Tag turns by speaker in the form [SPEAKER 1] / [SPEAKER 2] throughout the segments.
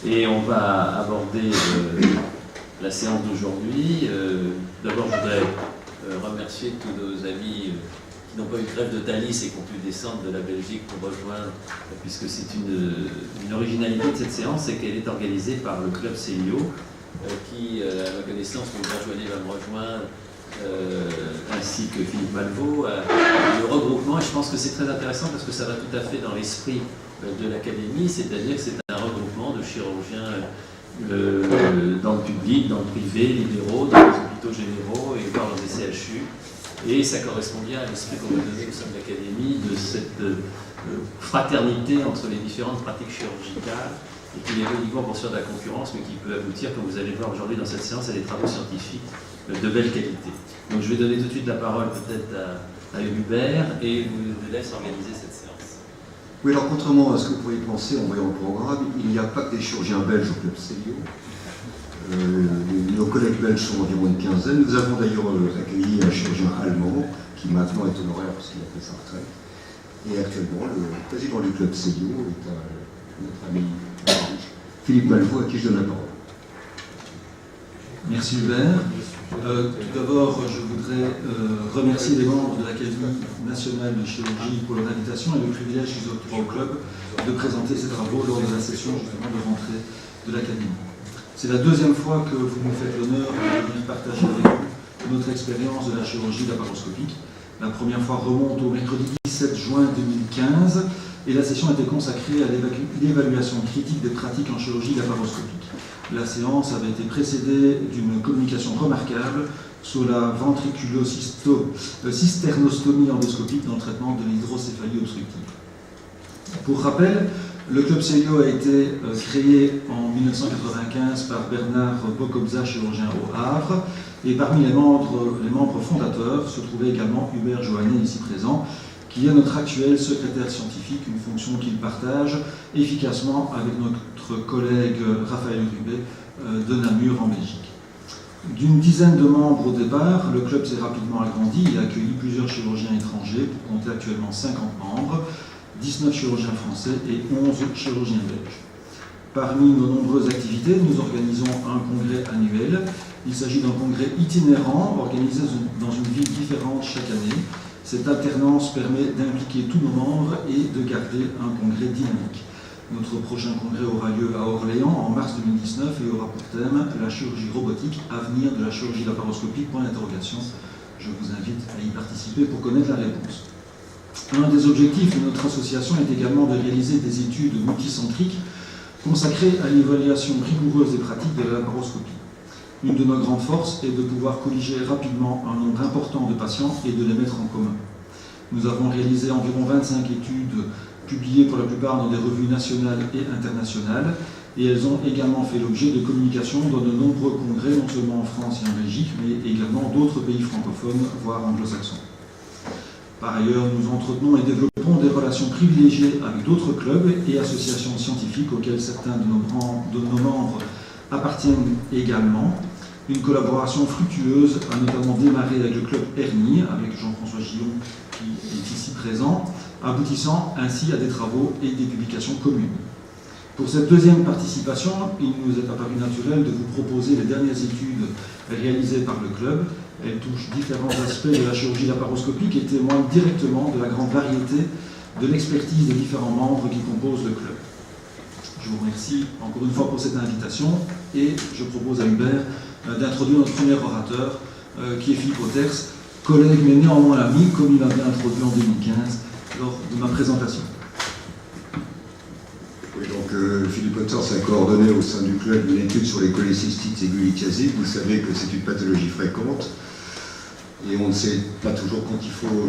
[SPEAKER 1] Et on va aborder la séance d'aujourd'hui. D'abord, je voudrais remercier tous nos amis qui n'ont pas eu de grève de Thalys et qui ont pu descendre de la Belgique pour rejoindre, puisque c'est une originalité de cette séance, c'est qu'elle est organisée par le Club Célio, qui, à ma connaissance, Joanie va me rejoindre, ainsi que Philippe Malvaux, le regroupement. Et je pense que c'est très intéressant parce que ça va tout à fait dans l'esprit de l'académie, c'est-à-dire que c'est un regroupement de chirurgiens dans le public, dans le privé, libéraux, dans les hôpitaux généraux et dans les CHU. Et ça correspond bien à l'esprit qu'on veut donner au sein de l'académie, de cette fraternité entre les différentes pratiques chirurgicales, et qui n'est pas uniquement pour faire de la concurrence, mais qui peut aboutir, comme vous allez voir aujourd'hui dans cette séance, à des travaux scientifiques de belle qualité. Donc je vais donner tout de suite la parole peut-être à Hubert, et vous laisse organiser cette séance.
[SPEAKER 2] Oui, alors contrairement à ce que vous pourriez penser en voyant le programme, il n'y a pas que des chirurgiens belges au Club Célio. Nos collègues belges sont environ une quinzaine. Nous avons d'ailleurs accueilli un chirurgien allemand qui maintenant est honoraire parce qu'il a fait sa retraite. Et actuellement, le président du Club Célio est notre ami Philippe Malvaux, à qui je donne la parole.
[SPEAKER 3] Merci Hubert. Tout d'abord, je voudrais remercier les membres de l'Académie nationale de chirurgie pour leur invitation et le privilège qu'ils octroient au club de présenter ses travaux lors de la session justement de rentrée de l'Académie. C'est la deuxième fois que vous nous faites l'honneur de venir partager avec nous notre expérience de la chirurgie laparoscopique. La première fois remonte au mercredi 17 juin 2015 et la session était consacrée à l'évaluation critique des pratiques en chirurgie laparoscopique. La séance avait été d'une communication remarquable sur la ventriculo-cisternostomie endoscopique dans le traitement de l'hydrocéphalie obstructive. Pour rappel, le Club Célio a été créé en 1995 par Bernard Bocobza, chirurgien au Havre, et parmi les membres fondateurs se trouvait également Hubert Joannet, ici présent, qui est notre actuel secrétaire scientifique, une fonction qu'il partage efficacement avec notre collègue Raphaël Rubet de Namur en Belgique. D'une dizaine de membres au départ, le club s'est rapidement agrandi et a accueilli plusieurs chirurgiens étrangers pour compter actuellement 50 membres, 19 chirurgiens français et 11 chirurgiens belges. Parmi nos nombreuses activités, nous organisons un congrès annuel. Il s'agit d'un congrès itinérant organisé dans une ville différente chaque année. Cette alternance permet d'impliquer tous nos membres et de garder un congrès dynamique. Notre prochain congrès aura lieu à Orléans en mars 2019 et aura pour thème la chirurgie robotique, avenir de la chirurgie laparoscopique, point d'interrogation. Je vous invite à y participer pour connaître la réponse. Un des objectifs de notre association est également de réaliser des études multicentriques consacrées à l'évaluation rigoureuse des pratiques de la laparoscopie. Une de nos grandes forces est de pouvoir colliger rapidement un nombre important de patients et de les mettre en commun. Nous avons réalisé environ 25 études publiées pour la plupart dans des revues nationales et internationales, et elles ont également fait l'objet de communications dans de nombreux congrès, non seulement en France et en Belgique, mais également d'autres pays francophones, voire anglo-saxons. Par ailleurs, nous entretenons et développons des relations privilégiées avec d'autres clubs et associations scientifiques auxquelles certains de nos membres appartiennent également. Une collaboration fructueuse a notamment démarré avec le club Hernie, avec Jean-François Gillon qui est ici présent, aboutissant ainsi à des travaux et des publications communes. Pour cette deuxième participation, il nous est apparu naturel de vous proposer les dernières études réalisées par le club. Elles touchent différents aspects de la chirurgie laparoscopique et témoignent directement de la grande variété de l'expertise des différents membres qui composent le club. Je vous remercie encore une fois pour cette invitation et je propose à Hubert d'introduire notre premier orateur qui est Philippe Otters, collègue mais néanmoins ami, comme il m'avait introduit en 2015 lors de ma présentation.
[SPEAKER 2] Oui, donc Philippe Otters a coordonné au sein du club une étude sur les cholécystites aiguë-lithiasiques. Vous savez que c'est une pathologie fréquente et on ne sait pas toujours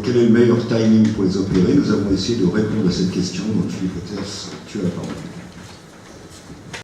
[SPEAKER 2] quel est le meilleur timing pour les opérer. Nous avons essayé de répondre à cette question. Donc Philippe Otters, tu as la parole.